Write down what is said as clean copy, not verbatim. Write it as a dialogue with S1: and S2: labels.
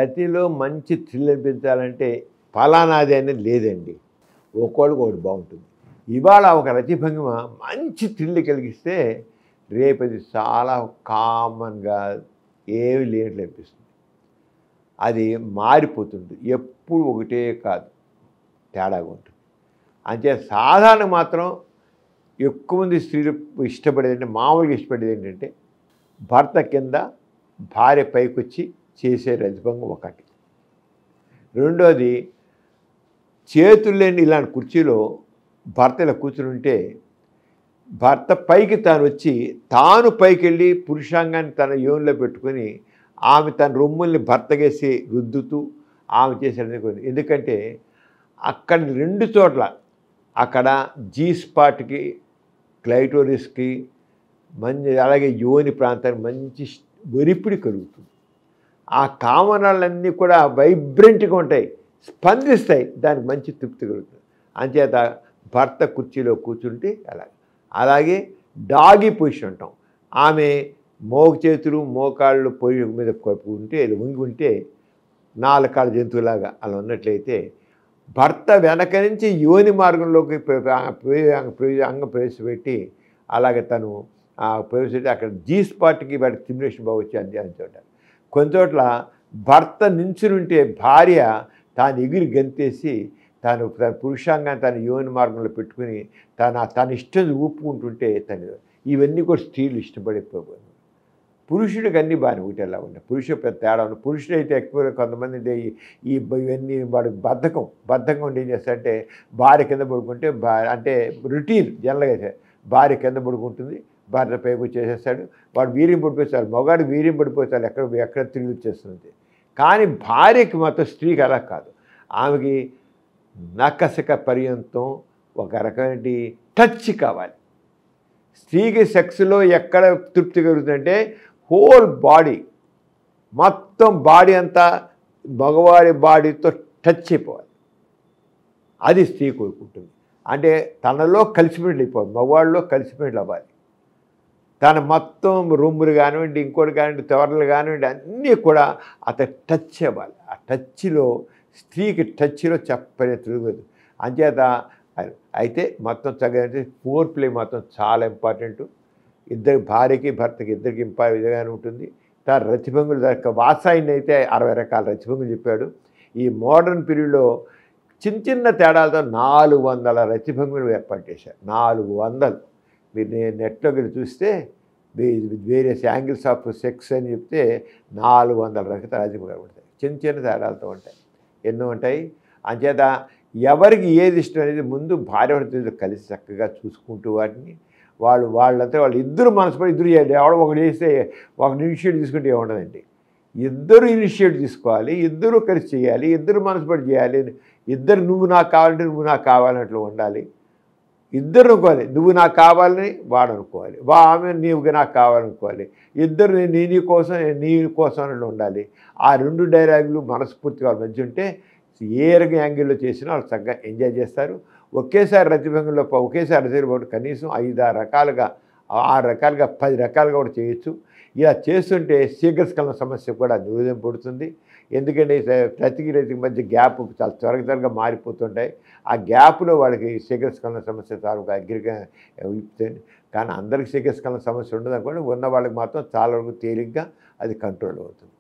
S1: రతిలో మంచి థ్రిల్ అనిపించాలంటే ఫలానాది అనేది లేదండి. ఒక్కోళ్ళకి ఒకటి బాగుంటుంది. ఇవాళ ఒక రతి భంగిమ మంచి థ్రిల్ కలిగిస్తే రేపది చాలా కామన్గా ఏమి లేనట్లు అనిపిస్తుంది. అది మారిపోతుంది. ఎప్పుడు ఒకటే కాదు, తేడాగా ఉంటుంది. అంతే సాధారణ మాత్రం ఎక్కువ మంది స్త్రీలు ఇష్టపడేది మామూలుగా ఇష్టపడేది ఏంటంటే భర్త కింద భార్య పైకొచ్చి చేసే రతిభంగం ఒకటి. రెండోది చేతులు లేని ఇలాంటి కుర్చీలో భర్త ఇలా కూర్చుని ఉంటే భర్త పైకి తాను వచ్చి తాను పైకి వెళ్ళి పురుషాంగాన్ని తన యోనిలో పెట్టుకొని ఆమె తన రొమ్ముల్ని భర్తగేసి రుద్దుతూ ఆమె చేసేది. ఎందుకంటే అక్కడ రెండు చోట్ల అక్కడ జీ స్పాట్కి క్లైటోరిస్కి మంచి అలాగే యోని ప్రాంతానికి మంచి ఒరిపిడి కలుగుతుంది. ఆ కామనాలన్నీ కూడా వైబ్రెంట్గా ఉంటాయి, స్పందిస్తాయి, దానికి మంచి తృప్తి కలుగుతుంది. అంచేత భర్త కుర్చీలో కూర్చుంటే అలాగే డాగీ పొజిషన్ ఉంటాం. ఆమె మోగ చేతులు మోకాళ్ళు పొయ్యి మీద ఉంటే వంగి ఉంటే 4 కాళ్ళ జంతువులాగా అలా ఉన్నట్లయితే భర్త వెనక నుంచి యోని మార్గంలోకి అంగ ప్రవేశపెట్టి అలాగే తను ప్రవేశపెట్టి అక్కడ జీ స్పాట్కి వాటికి స్టిమ్యులేషన్ బాగా వచ్చి అందించాడు. కొన్ని చోట్ల భర్త నించునుంటే భార్య తాను ఎగిరి గంతేసి తాను తన పురుషాంగాన్ని తన యోని మార్గంలో పెట్టుకుని తన ఇష్టం ఊపుకుంటుంటే ఇవన్నీ కూడా స్త్రీలు ఇష్టపడిపోయి. పురుషుడికి అన్నీ బాగానే ఒకటి ఎలా ఉంటాయి. పురుషుడు పెద్ద తేడా ఉంది. పురుషుడు అయితే ఎక్కువ కొంతమంది ఇవన్నీ వాడు బద్ధకం ఉండి ఏం చేస్తారంటే భార్య కింద పడుకుంటే అంటే రొటీన్ జనరల్గా భార్య కింద పడుకుంటుంది, భార్య పైకి వచ్చేసేస్తాడు, వాడు వీర్యం పడిపోతాడు, మగాడు వీర్యం పడిపోతాడు, ఎక్కడ తిరిగి వచ్చేస్తుంది. కానీ భార్యకి మాత్రం స్త్రీకి అలా కాదు. ఆమెకి నకసక పర్యంతం ఒక రకమైన టచ్ కావాలి. స్త్రీకి సెక్స్లో ఎక్కడ తృప్తి కలుగుతుందంటే హోల్ బాడీ, మొత్తం బాడీ అంతా మగవారి బాడీతో టచ్ అయిపోవాలి. అది స్త్రీ కోరుకుంటుంది. అంటే తనలో కలిసిమెట్లు అయిపోవాలి, మగవాళ్ళలో కలిసిమెట్లు అవ్వాలి. తన మొత్తం రొమ్ములు కానివ్వండి, ఇంకోటి కానివ్వండి, తవరలు కానివ్వండి, అన్నీ కూడా అతను టచ్ అవ్వాలి. ఆ టచ్లో స్త్రీకి టచ్లో చెప్పనే తిరగదు. అంచేత అయితే మొత్తం చక్కగా ఫోర్ ప్లే మాత్రం చాలా ఇంపార్టెంట్. ఇద్దరు భార్యకి భర్తకి ఇద్దరికి విధంగానే ఉంటుంది. తన రతిభంగులు వాసాయిని అయితే 60 రకాల రతిభంగులు చెప్పాడు. ఈ మోడర్న్ పీరియడ్లో చిన్న తేడాలతో 400 రతిభంగులు ఏర్పాటు చేశారు. 400. మీరు నెట్లోకి వెళ్ళి చూస్తే వేరియస్ యాంగిల్స్ ఆఫ్ సెక్స్ అని చెప్తే 400 రకాల రతిభంగులు ఉంటాయి. చిన్న తేడాలతో ఉంటాయి, ఎన్నో ఉంటాయి. అంచేత ఎవరికి ఏది ఇష్టం అనేది ముందు భార్య భర్తలు కలిసి చక్కగా చూసుకుంటూ వాటిని వాళ్ళంతా వాళ్ళు ఇద్దరు మనసుపడి ఇద్దరు చేయాలి. ఎవడో ఒకటి చేస్తే ఒక ఇనిషియేటివ్ తీసుకుంటే ఏముండదండి. ఇద్దరు ఇనిషియేటివ్ తీసుకోవాలి, ఇద్దరు కలిసి చేయాలి, ఇద్దరు మనసుపడి చేయాలి. ఇద్దరు నువ్వు నాకు కావాలంటే నువ్వు నాకు కావాలన్నట్లు ఉండాలి. ఇద్దరు అనుకోవాలి, నువ్వు నాకు కావాలని వాడు అనుకోవాలి, ఆమె నీవు నాకు కావాలనుకోవాలి. ఇద్దరు నీ కోసం నీ కోసం అన్నట్లు ఉండాలి. ఆ 2 డైలాగులు మనస్ఫూర్తిగా వాళ్ళ మధ్య ఉంటే ఏ రకం యాంగిల్లో చేసినా వాళ్ళు చక్కగా ఎంజాయ్ చేస్తారు. ఒకేసారి రతిభంగంలో ఒకేసారి రతిభంగంలో కనీసం 5-6 రకాలుగా 6 రకాలుగా 10 రకాలుగా కూడా చేయొచ్చు. ఇలా చేస్తుంటే శీఘ్రస్ఖలన సమస్య కూడా నిరోధింపబడుతుంది. ఎందుకంటే రతికి మధ్య గ్యాప్ చాలా త్వరగా మారిపోతుంటాయి. ఆ గ్యాప్లో వాళ్ళకి శీఘ్రస్ఖలన సమస్య తాలూకా అగ్రిగా కానీ అందరికి శీఘ్రస్ఖలన సమస్య ఉండదు అనుకోండి. ఉన్న వాళ్ళకి మాత్రం చాలా వరకు తేలిగ్గా అది కంట్రోల్ అవుతుంది.